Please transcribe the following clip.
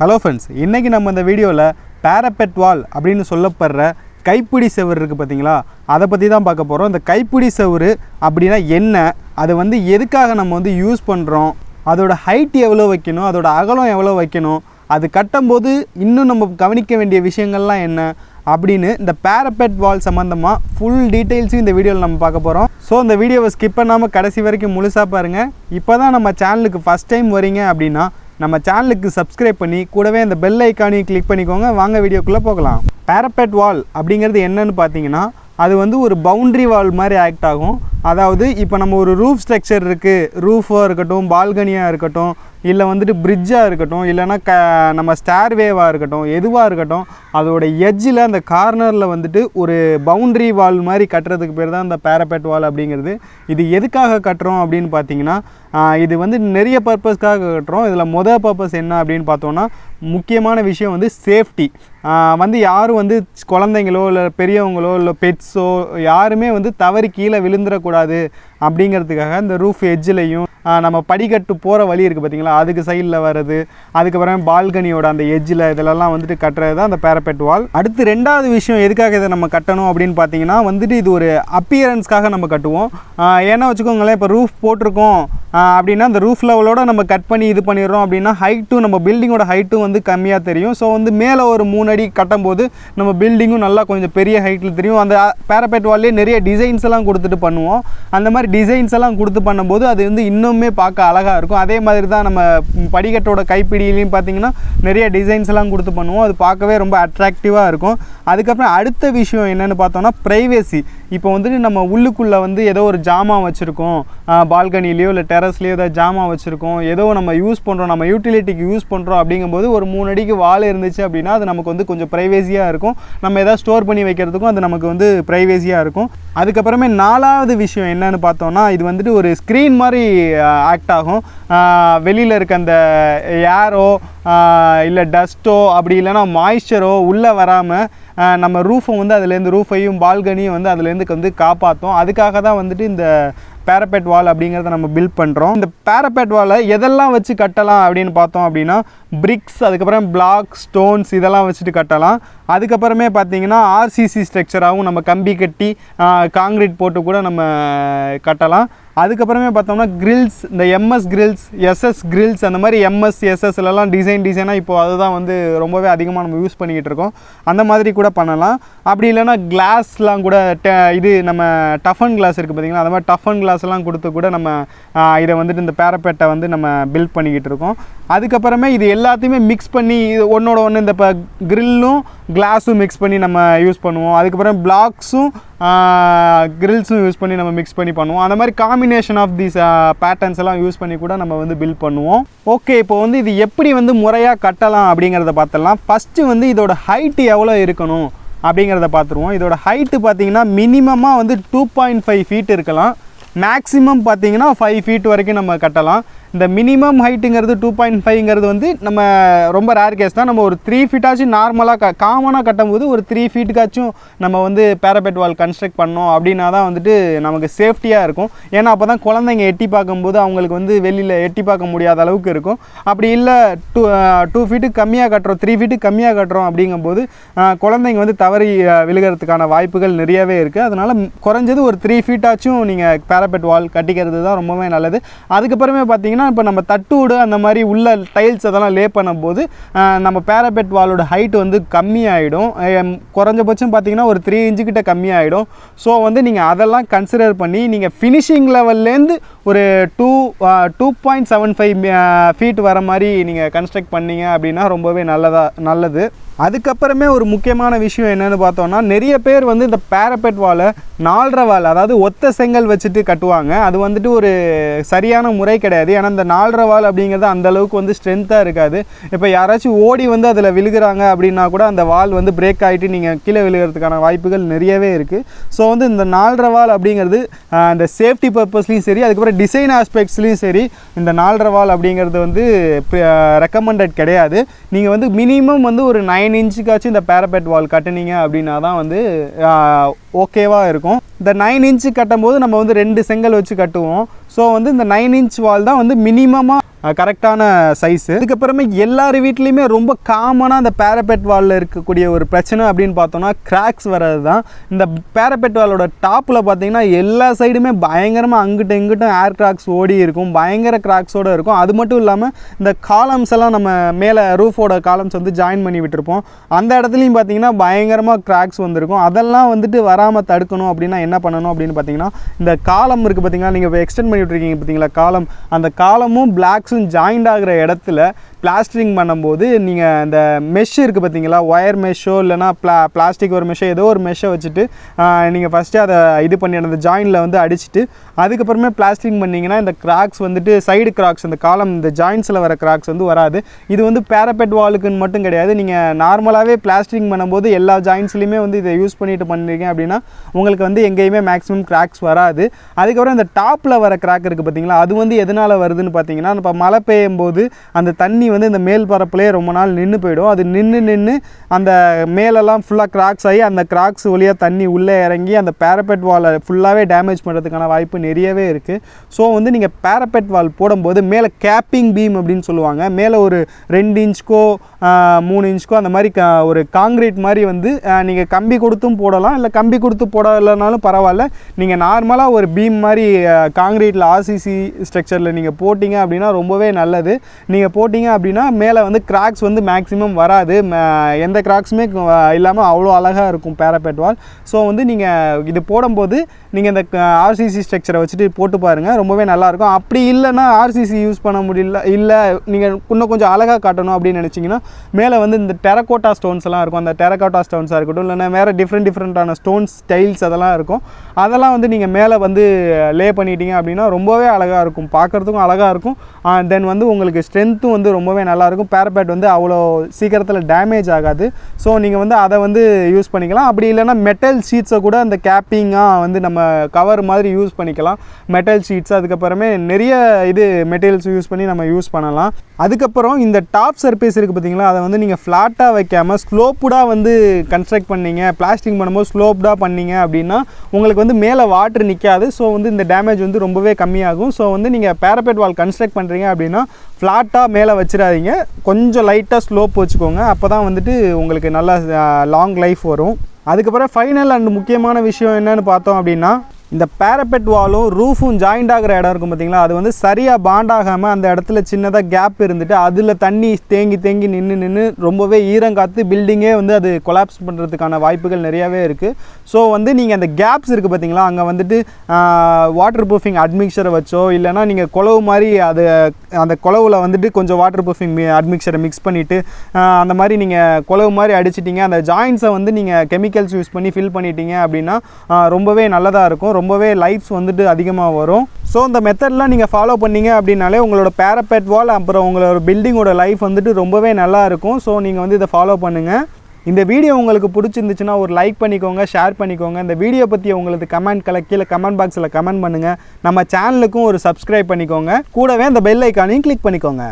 Hello friends, இன்றைக்கி நம்ம இந்த வீடியோவில் பேரபெட் வால் அப்படின்னு சொல்லப்படுற கைப்பிடி செவுரு இருக்குது பார்த்தீங்களா, அதை பற்றி தான் பார்க்க போகிறோம். இந்த கைப்பிடி செவுரு அப்படின்னா என்ன, அது எதுக்காக நம்ம யூஸ் பண்ணுறோம், அதோட ஹைட் எவ்வளோ வைக்கணும், அதோட அகலம் எவ்வளோ வைக்கணும், அது கட்டும்போது இன்னும் நம்ம கவனிக்க வேண்டிய விஷயங்கள்லாம் என்ன அப்படின்னு இந்த பேரபெட் வால் சம்மந்தமாக ஃபுல் டீட்டெயில்ஸும் இந்த வீடியோவில் நம்ம பார்க்க போகிறோம். ஸோ இந்த வீடியோவை ஸ்கிப் பண்ணாமல் கடைசி வரைக்கும் முழுசாக பாருங்கள். இப்போ தான் நம்ம சேனலுக்கு ஃபஸ்ட் டைம் வரீங்க அப்படின்னா நம்ம சேனலுக்கு சப்ஸ்கிரைப் பண்ணி கூடவே அந்த பெல் ஐக்கானையும் கிளிக் பண்ணிக்கோங்க. வாங்க வீடியோக்குள்ளே போகலாம். பேரபெட் வால் அப்படிங்கிறது என்னன்னு பார்த்தீங்கன்னா, அது ஒரு பவுண்ட்ரி வால் மாதிரி ஆக்ட் ஆகும். அதாவது இப்போ நம்ம ஒரு ரூஃப் ஸ்ட்ரக்சர் இருக்குது, ரூஃபாக இருக்கட்டும், பால்கனியாக இருக்கட்டும், இல்லை பிரிட்ஜாக இருக்கட்டும், இல்லைனா நம்ம ஸ்டேர்வேவாக இருக்கட்டும், எதுவாக இருக்கட்டும், அதோட எட்ஜில் அந்த கார்னரில் ஒரு பவுண்ட்ரி வால் மாதிரி கட்டுறதுக்கு பேர் தான் இந்த பேரபெட் வால் அப்படிங்கிறது. இது எதுக்காக கட்டுறோம் அப்படின்னு பார்த்தீங்கன்னா, இது நிறைய பர்பஸ்க்காக கட்டுறோம். இதில் மொதல் பர்பஸ் என்ன அப்படின்னு பார்த்தோன்னா, முக்கியமான விஷயம் சேஃப்டி. யாரும் குழந்தைங்களோ இல்லை பெரியவங்களோ இல்லை பெட்ஸோ யாருமே தவறி கீழே விழுந்துடக்கூடாது அப்படிங்கிறதுக்காக இந்த ரூஃப் எட்ஜிலையும் நம்ம படிக்கட்டு போகிற வழி இருக்குது பார்த்தீங்களா, அதுக்கு சைடில் வர்றது, அதுக்கப்புறம் பால்கனியோட அந்த எட்ஜில் இதிலெல்லாம் கட்டுறது தான் அந்த பேரபெட் வால். அடுத்து ரெண்டாவது விஷயம் எதுக்காக இதை நம்ம கட்டணும் அப்படின்னு பார்த்தீங்கன்னா, இது ஒரு அப்பியரன்ஸ்க்காக நம்ம கட்டுவோம். ஏன்னா வச்சுக்கோங்களேன், இப்போ ரூஃப் போட்டிருக்கோம் அப்படின்னா அந்த ரூஃப் லெவலோட நம்ம கட் பண்ணி இது பண்ணிடுறோம் அப்படின்னா ஹைட்டும் நம்ம பில்டிங்கோட ஹைட்டும் கம்மியாக தெரியும். ஸோ மேலே ஒரு 3 அடி கட்டும்போது நம்ம பில்டிங்கும் நல்லா கொஞ்சம் பெரிய ஹைட்டில் தெரியும். அந்த பேரபெட் வால்லே நிறைய டிசைன்ஸ் எல்லாம் கொடுத்துட்டு பண்ணுவோம். அந்த மாதிரி டிசைன்ஸ் எல்லாம் கொடுத்து பண்ணும்போது அது இன்னுமே பார்க்க அழகாக இருக்கும். அதே மாதிரி தான் நம்ம படிக்கட்டோட கைப்பிடியிலையும் பார்த்தீங்கன்னா நிறைய டிசைன்ஸ் எல்லாம் கொடுத்து பண்ணுவோம். அது பார்க்கவே ரொம்ப அட்ராக்டிவாக இருக்கும். அதுக்கப்புறம் அடுத்த விஷயம் என்னென்னு பார்த்தோம்னா ப்ரைவேசி. இப்போ நம்ம உள்ளுக்குள்ளே ஏதோ ஒரு ஜாமான் வச்சுருக்கோம், பால்கனிலேயோ இல்லை டெரஸ்லேயோ ஏதோ ஜாமான் வச்சுருக்கோம், ஏதோ நம்ம யூஸ் பண்ணுறோம், நம்ம யூட்டிலிட்டிக்கு யூஸ் பண்ணுறோம் அப்படிங்கும்போது ஒரு 3 அடிக்கு வால் இருந்துச்சு அப்படின்னா அது நமக்கு கொஞ்சம் ப்ரைவேசியாக இருக்கும். நம்ம எதாவது ஸ்டோர் பண்ணி வைக்கிறதுக்கும் அது நமக்கு ப்ரைவேசியாக இருக்கும். அதுக்கப்புறமே 4வது விஷயம் என்னன்னு பார்த்தோம்னா, இது ஒரு ஸ்க்ரீன் மாதிரி ஆக்ட் ஆகும். வெளியில் இருக்க அந்த ஏரோ இல்லை டஸ்ட்டோ அப்படி இல்லைனா மாய்ஸ்சரோ உள்ளே வராமல் நம்ம ரூஃபை அதுலேருந்து ரூஃபையும் பால்கனியும் அதுலேருந்து காப்பாற்றும். அதுக்காக தான் இந்த பேரபெட் வால் அப்படிங்கிறத நம்ம பில்ட் பண்ணுறோம். இந்த பேரபெட் வாலை எதெல்லாம் வச்சு கட்டலாம் அப்படின்னு பார்த்தோம் அப்படின்னா, பிரிக்ஸ், அதுக்கப்புறம் பிளாக், ஸ்டோன்ஸ் இதெல்லாம் வச்சுட்டு கட்டலாம். அதுக்கப்புறமே பார்த்தீங்கன்னா ஆர்சிசி ஸ்ட்ரக்சராகவும் நம்ம கம்பி கட்டி காங்கிரீட் போட்டு கூட நம்ம கட்டலாம். அதுக்கப்புறமே பார்த்தோம்னா கிரில்ஸ், இந்த எம்எஸ் கிரில்ஸ், எஸ்எஸ் கிரில்ஸ், அந்த மாதிரி எம்எஸ் எஸ்எஸ்லாம் டிசைனாக இப்போ அதுதான் ரொம்பவே அதிகமாக நம்ம யூஸ் பண்ணிக்கிட்டு இருக்கோம். அந்த மாதிரி கூட பண்ணலாம். அப்படி இல்லைன்னா கிளாஸ்லாம் கூட இது நம்ம டஃபன் கிளாஸ் இருக்குது பார்த்தீங்கன்னா, அந்த மாதிரி டஃபன் கிளாஸ்லாம் கொடுத்து கூட நம்ம இதை இந்த பேரபெட்டை நம்ம பில்ட் பண்ணிக்கிட்டு இருக்கோம். அதுக்கப்புறமே இது எல்லாத்தையுமே மிக்ஸ் பண்ணி இது ஒன்றோட ஒன்று இந்த இப்போ கிரில்லும் கிளாஸும் மிக்ஸ் பண்ணி நம்ம யூஸ் பண்ணுவோம். அதுக்கப்புறம் பிளாக்ஸும் கிரில்ஸும் யூஸ் பண்ணி நம்ம மிக்ஸ் பண்ணி பண்ணுவோம். அந்த மாதிரி காம்பினேஷன் ஆஃப் தீஸ் பேட்டர்ன்ஸ் எல்லாம் யூஸ் பண்ணி கூட நம்ம பில்ட் பண்ணுவோம். ஓகே, இப்போ இது எப்படி முறையாக கட்டலாம் அப்படிங்கிறத பார்த்துடலாம். ஃபஸ்ட்டு இதோட ஹைட்டு எவ்வளோ இருக்கணும் அப்படிங்கிறத பார்த்துருவோம். இதோட ஹைட்டு பார்த்தீங்கன்னா மினிமமாக 2.5 ஃபீட் இருக்கலாம். மேக்ஸிமம் பார்த்தீங்கன்னா 5 ஃபீட் வரைக்கும் நம்ம கட்டலாம். இந்த மினிமம் ஹைட்டுங்கிறது 2.5ங்கிறது நம்ம ரொம்ப ரேர் கேஸ் தான். நம்ம ஒரு 3 ஃபீட்டாச்சும் நார்மலாக காமனாக கட்டும்போது ஒரு 3 ஃபீட்டுக்காச்சும் நம்ம பேரபெட் வால் கன்ஸ்ட்ரக்ட் பண்ணோம் அப்படின்னா தான் நமக்கு சேஃப்டியாக இருக்கும். ஏன்னா அப்போ தான் குழந்தைங்க எட்டி பார்க்கும்போது அவங்களுக்கு வெளியில் எட்டி பார்க்க முடியாத அளவுக்கு இருக்கும். அப்படி இல்லை 2 ஃபீட்டுக்கு கம்மியாக கட்டுறோம், 3 ஃபீட்டுக்கு கம்மியாக கட்டுறோம் அப்படிங்கும்போது குழந்தைங்க தவறி விழுகிறதுக்கான வாய்ப்புகள் நிறையவே இருக்குது. அதனால் குறைஞ்சது ஒரு 3 ஃபீட்டாச்சும் நீங்கள் பேரபெட் வால் கட்டிக்கிறது தான் ரொம்பவே நல்லது. அதுக்கப்புறமே பார்த்தீங்கன்னா, இப்போ நம்ம தட்டோடு அந்த மாதிரி உள்ள டைல்ஸ் அதெல்லாம் லே பண்ணும்போது நம்ம பேரபெட் வாலோட ஹைட் கம்மியாகிடும். குறைஞ்சபட்சம் பார்த்தீங்கன்னா ஒரு 3 இன்ச்சு கிட்ட கம்மியாகிடும். ஸோ நீங்கள் அதெல்லாம் கன்சிடர் பண்ணி நீங்கள் ஃபினிஷிங் லெவல்லேருந்து ஒரு 2.75 ஃபீட் வர மாதிரி நீங்கள் கன்ஸ்ட்ரக்ட் பண்ணீங்க அப்படின்னா ரொம்பவே நல்லது. அதுக்கப்புறமே ஒரு முக்கியமான விஷயம் என்னென்னு பார்த்தோன்னா, நிறைய பேர் இந்த பேரபெட் வாலை 4.5 வால், அதாவது ஒத்த செங்கல் வச்சுட்டு கட்டுவாங்க. அது ஒரு சரியான முறை கிடையாது. ஏன்னா இந்த 4.5 வால் அப்படிங்கிறது அந்தளவுக்கு ஸ்ட்ரென்த்தாக இருக்காது. இப்போ யாராச்சும் ஓடி அதில் விழுகிறாங்க அப்படின்னா கூட அந்த வால் பிரேக் ஆகிட்டு நீங்கள் கீழே விழுகிறதுக்கான வாய்ப்புகள் நிறையவே இருக்குது. ஸோ இந்த 4.5 வால் அப்படிங்கிறது இந்த சேஃப்டி பர்பஸ்லையும் சரி, அதுக்கப்புறம் டிசைன் ஆஸ்பெக்ட்ஸ்லையும் சரி, இந்த 4.5 வால் அப்படிங்கிறது ரெக்கமெண்டட் கிடையாது. நீங்கள் மினிமம் ஒரு 9 இன்ச்சுக்காச்சும் இந்த பேரபெட் வால் கட்டுனீங்க அப்படின்னா தான் ஓகேவாக இருக்கும். இந்த 9 இன்ச்சு கட்டும்போது நம்ம 2 செங்கல் வச்சு கட்டுவோம். ஸோ இந்த 9 இன்ச் வால் தான் மினிமமாக கரெக்டான சைஸு. அதுக்கப்புறமே எல்லார் வீட்லேயுமே ரொம்ப காமனாக அந்த பேரபெட் வாலில் இருக்கக்கூடிய ஒரு பிரச்சனை அப்படின்னு பார்த்தோன்னா கிராக்ஸ் வர்றது தான். இந்த பேரபெட் வாலோட டாப்பில் பார்த்தீங்கன்னா எல்லா சைடுமே பயங்கரமாக அங்கிட்டும் இங்கிட்டும் ஏர் கிராக்ஸ் ஓடி இருக்கும், பயங்கர கிராக்ஸோடு இருக்கும். அது மட்டும் இல்லாமல் இந்த காலம்ஸ் எல்லாம் நம்ம மேலே ரூஃபோட காலம்ஸ் வந்து ஜாயின் பண்ணி விட்டுருப்போம், அந்த இடத்துலையும் பார்த்தீங்கன்னா பயங்கரமாக கிராக்ஸ் வந்திருக்கும். அதெல்லாம் வந்துட்டு வராமல் தடுக்கணும் அப்படின்னா என்ன பண்ணணும் அப்படின்னு பார்த்தீங்கன்னா, இந்த காலம் இருக்குது பார்த்தீங்களா, நீங்கள் இப்போ எக்ஸ்டெண்ட் பண்ணி விட்டுருக்கீங்க பார்த்தீங்களா காலம், அந்த காலமும் பிளாக்ஸும் ஜாயிண்ட் ஆகிற இடத்துல பிளாஸ்டரிங் பண்ணும்போது நீங்கள் அந்த மெஷ் இருக்குது பார்த்தீங்களா, ஒயர் மெஷ்ஷோ இல்லைனா பிளாஸ்டிக் ஒரு மெஷ்ஷோ ஏதோ ஒரு மெஷ்ஷை வச்சுட்டு நீங்கள் ஃபஸ்ட்டு அதை இது பண்ணி அந்த ஜாயிண்டில் வந்து அடிச்சுட்டு அதுக்கப்புறமே பிளாஸ்டரிங் பண்ணிங்கன்னா இந்த கிராக்ஸ் வந்துட்டு சைடு கிராக்ஸ், அந்த காலம் இந்த ஜாயின்ஸில் வர கிராக்ஸ் வந்து வராது. இது வந்து பேரபெட் வாலுக்குன்னு மட்டும் கிடையாது, நீங்கள் நார்மலாகவே பிளாஸ்டரிங் பண்ணும்போது எல்லா ஜாயின்ஸ்லையுமே வந்து இதை யூஸ் பண்ணிட்டு பண்ணிருக்கீங்க அப்படின்னா உங்களுக்கு வந்து எங்கேயுமே மேக்ஸிமம் கிராக்ஸ் வராது. அதுக்கப்புறம் இந்த டாப்பில் வர கிராக் இருக்குது பார்த்தீங்களா, அது வந்து எதனால் வருதுன்னு பார்த்தீங்கன்னா, இப்போ மழை பெய்யும் போது அந்த தண்ணி வந்து இந்த மேல் பரப்புலேயே ரொம்ப நாள் நின்று போயிடும். அது நின்று அந்த மேலெல்லாம் ஃபுல்லாக கிராக்ஸ் ஆகி அந்த கிராக்ஸ் வழியாக தண்ணி உள்ளே இறங்கி அந்த பேரபெட் வாலை ஃபுல்லாகவே டேமேஜ் பண்ணுறதுக்கான வாய்ப்பு நிறையவே இருக்குது. ஸோ வந்து நீங்கள் பேரபெட் வால் போடும்போது மேலே கேப்பிங் பீம் அப்படின்னு சொல்லுவாங்க, மேலே ஒரு 2 இன்ச்சுக்கோ 3 இன்ச்சுக்கோ அந்த மாதிரி ஒரு காங்கிரீட் மாதிரி வந்து நீங்கள் கம்பி கொடுத்தும் போடலாம், இல்லை கம்பி கொடுத்து போடலைனாலும் பரவாயில்ல. நீங்கள் நார்மலாக ஒரு பீம் மாதிரி காங்கிரீட்டில் ஆர்சிசி ஸ்ட்ரக்சரில் நீங்கள் போட்டிங்க அப்படின்னா ரொம்பவே நல்லது. நீங்கள் போட்டிங்க அப்படின்னா மேலே வந்து கிராக்ஸ் வந்து மேக்ஸிமம் வராது, எந்த கிராக்ஸுமே இல்லாமல் அவ்வளோ அழகாக இருக்கும் பேரபெட் வால். ஸோ வந்து நீங்கள் இது போடும்போது நீங்கள் இந்த ஆர்சிசி ஸ்ட்ரக்சரை வச்சுட்டு போட்டு பாருங்கள், ரொம்பவே நல்லாயிருக்கும். அப்படி இல்லைன்னா ஆர்சிசி யூஸ் பண்ண முடியல, இல்லை நீங்கள் இன்னும் கொஞ்சம் அழகாக காட்டணும் அப்படின்னு நினச்சிங்கன்னா மேலே வந்து இந்த டெரகோட்டா ஸ்டோன்ஸ் எல்லாம் இருக்கும், அந்த டெரகோட்டா ஸ்டோன்ஸாக இருக்கட்டும் இல்லைன்னா வேறு டிஃப்ரெண்ட்டான ஸ்டோன்ஸ் ஸ்டைல்ஸ் அதெல்லாம் இருக்கும், அதெல்லாம் வந்து நீங்கள் மேலே வந்து லே பண்ணிட்டீங்க அப்படின்னா ரொம்பவே அழகாக இருக்கும், பார்க்குறதுக்கும் அழகாக இருக்கும். தென் வந்து உங்களுக்கு ஸ்ட்ரென்த்தும் வந்து ரொம்பவே நல்லாயிருக்கும். பேரபெட் வந்து அவ்வளோ சீக்கிரத்தில் டேமேஜ் ஆகாது. ஸோ நீங்கள் வந்து அதை வந்து யூஸ் பண்ணிக்கலாம். அப்படி இல்லைன்னா மெட்டல் ஷீட்ஸை கூட அந்த கேப்பிங்காக வந்து நம்ம கவர் மாதிரி யூஸ் பண்ணிக்கலாம், மெட்டல் ஷீட்ஸ். அதுக்கப்புறமே நிறைய இது மெட்டீரியல்ஸ் யூஸ் பண்ணி நம்ம யூஸ் பண்ணலாம். அதுக்கப்புறம் இந்த டாப் சர்ஃபேஸ் இருக்குது பார்த்தீங்களா, அதை வந்து நீங்கள் ஃப்ளாட்டாக வைக்காமல் ஸ்லோப்புடாக வந்து கன்ஸ்ட்ரக்ட் பண்ணீங்க, பிளாஸ்டிங் பண்ணும்போது ஸ்லோப்டாக பண்ணீங்க அப்படின்னா உங்களுக்கு வந்து மேலே வாட்டர் நிற்காது. ஸோ வந்து இந்த டேமேஜ் வந்து ரொம்பவே கம்மியாகும். ஸோ வந்து நீங்கள் பேரபெட் வால் கன்ஸ்ட்ரக்ட் பண்ணுறீங்க அப்படின்னா ஃப்ளாட்டாக மேலே வச்சிடாதீங்க, கொஞ்சம் லைட்டாக ஸ்லோப் வச்சுக்கோங்க, அப்போ தான் வந்துட்டு உங்களுக்கு நல்லா லாங் லைஃப் வரும். அதுக்கப்புறம் ஃபைனல் அண்ட் முக்கியமான விஷயம் என்னென்னு பார்த்தோம் அப்படின்னா, இந்த பேரபெட் வாலும் ரூஃபும் ஜாயிண்ட் ஆகிற இடம் இருக்கும் பார்த்தீங்களா, அது வந்து சரியாக பாண்ட் ஆகாமல் அந்த இடத்துல சின்னதாக கேப் இருந்துட்டு அதில் தண்ணி தேங்கி நின்று ரொம்பவே ஈரங்காத்து பில்டிங்கே வந்து அது கொலாப்ஸ் பண்ணுறதுக்கான வாய்ப்புகள் நிறையாவே இருக்குது. ஸோ வந்து நீங்கள் அந்த கேப்ஸ் இருக்குது பார்த்தீங்களா, அங்கே வந்துட்டு வாட்டர் ப்ரூஃபிங் அட்மிக்சரை வச்சோ இல்லைனா நீங்கள் குளவு மாதிரி அது அந்த குளவில் வந்துட்டு கொஞ்சம் வாட்டர் ப்ரூஃபிங் அட்மிக்சரை மிக்ஸ் பண்ணிவிட்டு அந்த மாதிரி நீங்கள் குளவு மாதிரி அடிச்சிட்டிங்க, அந்த ஜாயின்ஸை வந்து நீங்கள் கெமிக்கல்ஸ் யூஸ் பண்ணி ஃபில் பண்ணிட்டீங்க அப்படின்னா ரொம்பவே நல்லதாக இருக்கும், ரொம்பவே லைஃப்ஸ் வந்துட்டு அதிகமாக வரும். ஸோ இந்த மெத்தட்லாம் நீங்கள் ஃபாலோ பண்ணீங்க அப்படின்னாலே உங்களோட பேரபெட் வால் அப்புறம் உங்களோட பில்டிங்கோட லைஃப் வந்துட்டு ரொம்பவே நல்லா இருக்கும். ஸோ நீங்கள் வந்து இதை ஃபாலோ பண்ணுங்கள். இந்த வீடியோ உங்களுக்கு பிடிச்சிருந்துச்சுன்னா ஒரு லைக் பண்ணிக்கோங்க, ஷேர் பண்ணிக்கோங்க. இந்த வீடியோ பற்றி உங்களுக்கு கீழே கமெண்ட் பாக்ஸில் கமெண்ட் பண்ணுங்கள். நம்ம சேனலுக்கும் ஒரு சப்ஸ்கிரைப் பண்ணிக்கோங்க, கூடவே அந்த பெல் ஐக்கானையும் கிளிக் பண்ணிக்கோங்க.